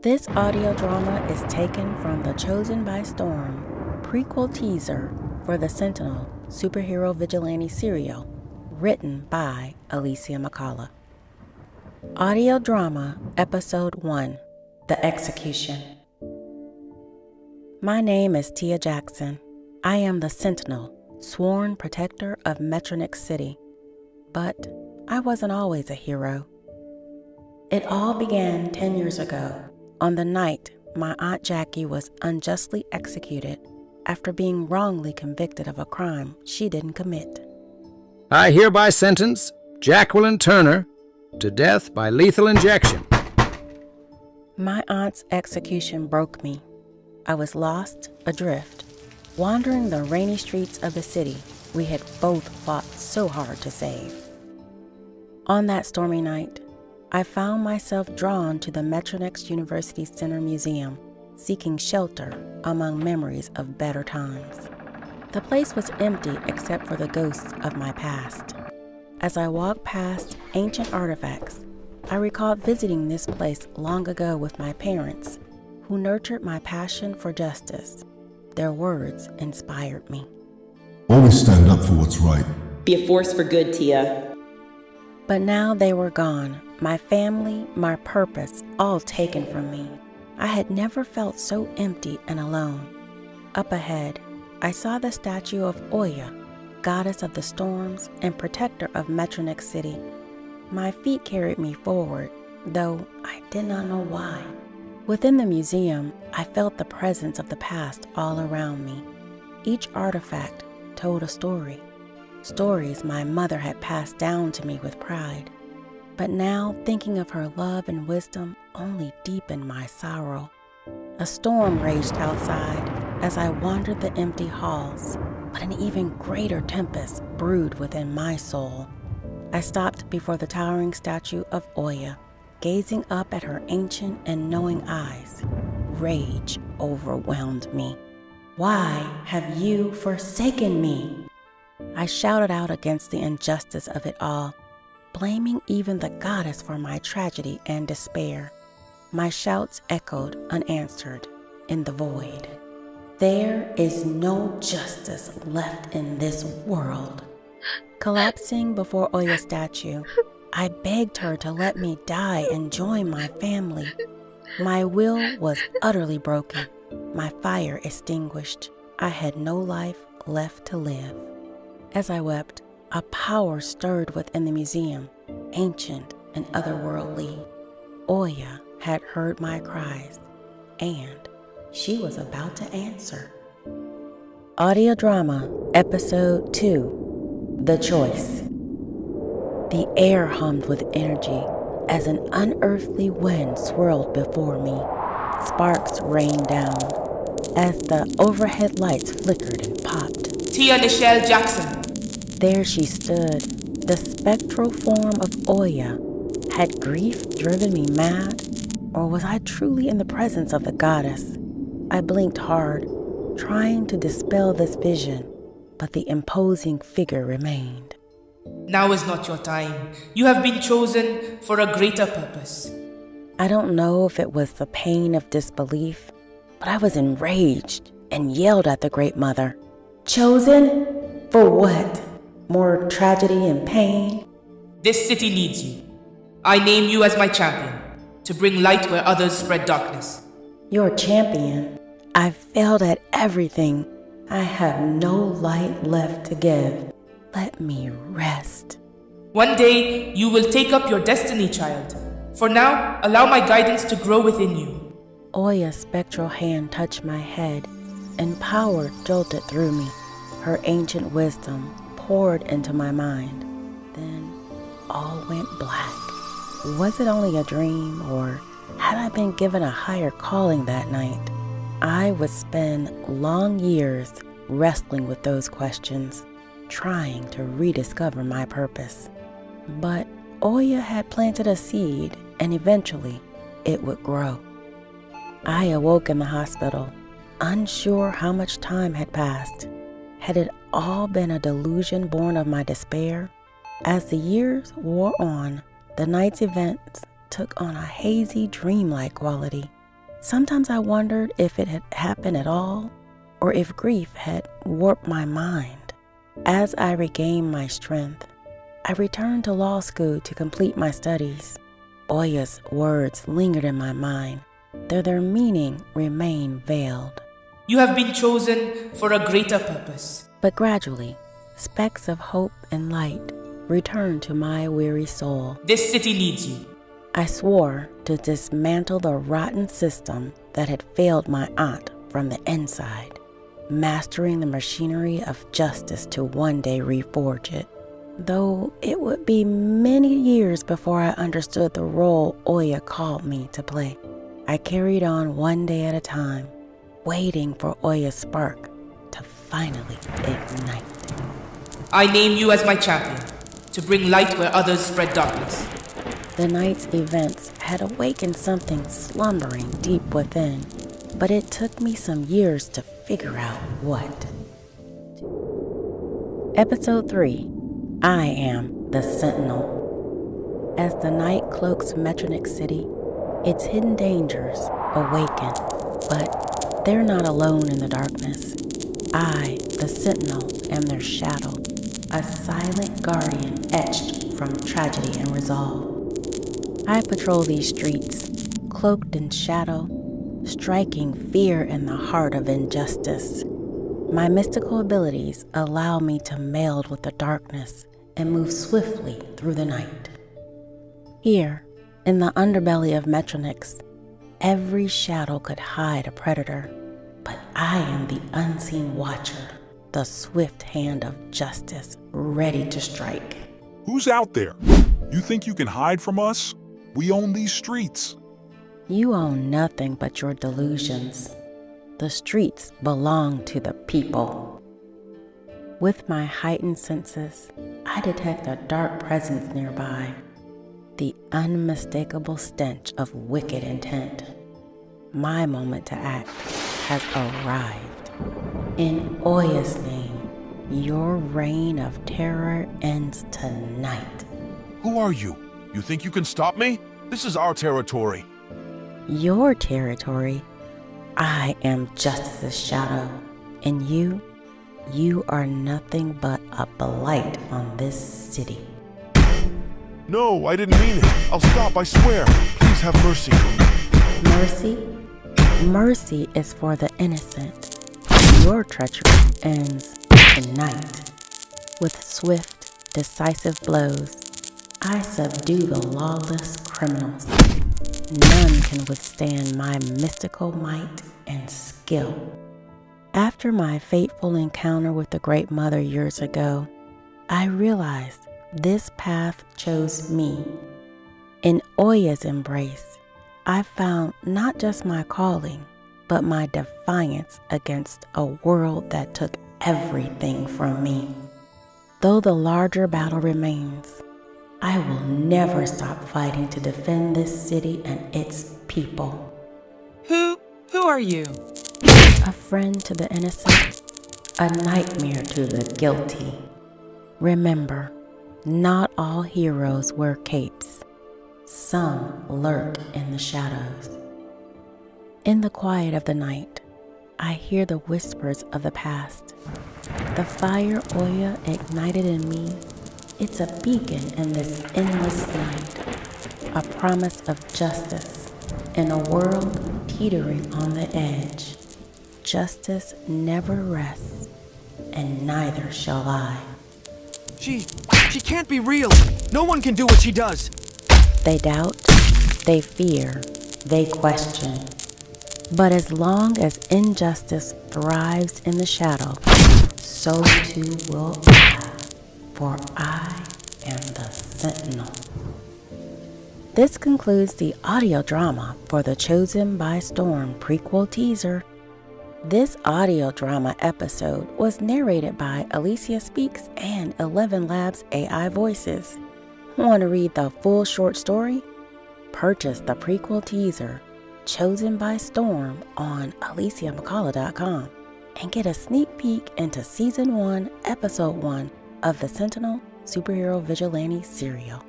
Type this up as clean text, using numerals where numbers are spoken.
This audio drama is taken from the Chosen by Storm prequel teaser for the Sentinel superhero vigilante serial, written by Alicia McCullough. Audio drama, Episode 1, The Execution. My name is Tia Jackson. I am the Sentinel, sworn protector of Metronix City. But I wasn't always a hero. It all began 10 years ago, on the night my Aunt Jackie was unjustly executed after being wrongly convicted of a crime she didn't commit. I hereby sentence Jacqueline Turner to death by lethal injection. My aunt's execution broke me. I was lost, adrift, wandering the rainy streets of the city we had both fought so hard to save. On that stormy night, I found myself drawn to the Metronix University Center Museum, seeking shelter among memories of better times. The place was empty except for the ghosts of my past. As I walked past ancient artifacts, I recalled visiting this place long ago with my parents, who nurtured my passion for justice. Their words inspired me. Always stand up for what's right. Be a force for good, Tia. But now they were gone. My family, my purpose, all taken from me. I had never felt so empty and alone. Up ahead, I saw the statue of Oya, goddess of the storms and protector of Metronix City. My feet carried me forward, though I did not know why. Within the museum, I felt the presence of the past all around me. Each artifact told a story. Stories my mother had passed down to me with pride. But now, thinking of her love and wisdom only deepened my sorrow. A storm raged outside as I wandered the empty halls, but an even greater tempest brewed within my soul. I stopped before the towering statue of Oya, gazing up at her ancient and knowing eyes. Rage overwhelmed me. "Why have you forsaken me?" I shouted out against the injustice of it all, blaming even the goddess for my tragedy and despair. My shouts echoed unanswered in the void. There is no justice left in this world. Collapsing before Oya's statue, I begged her to let me die and join my family. My will was utterly broken, my fire extinguished. I had no life left to live. As I wept, a power stirred within the museum, ancient and otherworldly. Oya had heard my cries, and she was about to answer. Audio drama, Episode 2, The Choice. The air hummed with energy as an unearthly wind swirled before me. Sparks rained down as the overhead lights flickered and popped. Tia Nichelle Jackson. There she stood, the spectral form of Oya. Had grief driven me mad, or was I truly in the presence of the goddess? I blinked hard, trying to dispel this vision, but the imposing figure remained. Now is not your time. You have been chosen for a greater purpose. I don't know if it was the pain of disbelief, but I was enraged and yelled at the Great Mother. "Chosen? For what? More tragedy and pain?" This city needs you. I name you as my champion, to bring light where others spread darkness. Your champion? I've failed at everything. I have no light left to give. Let me rest. One day, you will take up your destiny, child. For now, allow my guidance to grow within you. Oya's spectral hand touched my head, and power jolted through me. Her ancient wisdom poured into my mind. Then all went black. Was it only a dream, or had I been given a higher calling that night? I would spend long years wrestling with those questions, trying to rediscover my purpose. But Oya had planted a seed, and eventually it would grow. I awoke in the hospital, unsure how much time had passed. Had it all been a delusion born of my despair? As the years wore on, the night's events took on a hazy, dreamlike quality. Sometimes I wondered if it had happened at all, or if grief had warped my mind. As I regained my strength, I returned to law school to complete my studies. Oya's words lingered in my mind, though their meaning remained veiled. You have been chosen for a greater purpose. But gradually, specks of hope and light returned to my weary soul. This city needs you. I swore to dismantle the rotten system that had failed my aunt from the inside, mastering the machinery of justice to one day reforge it. Though it would be many years before I understood the role Oya called me to play. I carried on one day at a time, waiting for Oya's spark to finally ignite. I name you as my champion, to bring light where others spread darkness. The night's events had awakened something slumbering deep within, but it took me some years to figure out what. Episode 3, I Am The Sentinel. As the night cloaks Metronix City, its hidden dangers awaken, but they're not alone in the darkness. I, the Sentinel, am their shadow, a silent guardian etched from tragedy and resolve. I patrol these streets, cloaked in shadow, striking fear in the heart of injustice. My mystical abilities allow me to meld with the darkness and move swiftly through the night. Here, in the underbelly of Metronix, every shadow could hide a predator, but I am the unseen watcher, the swift hand of justice ready to strike. Who's out there? You think you can hide from us? We own these streets. You own nothing but your delusions. The streets belong to the people. With my heightened senses, I detect a dark presence nearby, the unmistakable stench of wicked intent. My moment to act has arrived. In Oya's name, your reign of terror ends tonight. Who are you? You think you can stop me? This is our territory. Your territory? I am Justice's shadow, and you are nothing but a blight on this city. No, I didn't mean it. I'll stop, I swear. Please have mercy. Mercy? Mercy is for the innocent. Your treachery ends tonight. With swift, decisive blows, I subdue the lawless criminals. None can withstand my mystical might and skill. After my fateful encounter with the Great Mother years ago, I realized this path chose me. In Oya's embrace, I found not just my calling, but my defiance against a world that took everything from me. Though the larger battle remains, I will never stop fighting to defend this city and its people. Who are you? A friend to the innocent, a nightmare to the guilty. Remember, not all heroes wear capes. Some lurk in the shadows. In the quiet of the night, I hear the whispers of the past. The fire Oya ignited in me, it's a beacon in this endless night, a promise of justice in a world teetering on the edge. Justice never rests, and neither shall I. She can't be real. No one can do what she does. They doubt, they fear, they question. But as long as injustice thrives in the shadow, so too will I, for I am the Sentinel. This concludes the audio drama for the Chosen by Storm prequel teaser. This audio drama episode was narrated by Alicia Speaks and 11 Labs AI Voices. Want to read the full short story? Purchase the prequel teaser, Chosen by Storm, on AliciaMcCullough.com and get a sneak peek into Season 1, Episode 1 of the Sentinel Superhero Vigilante serial.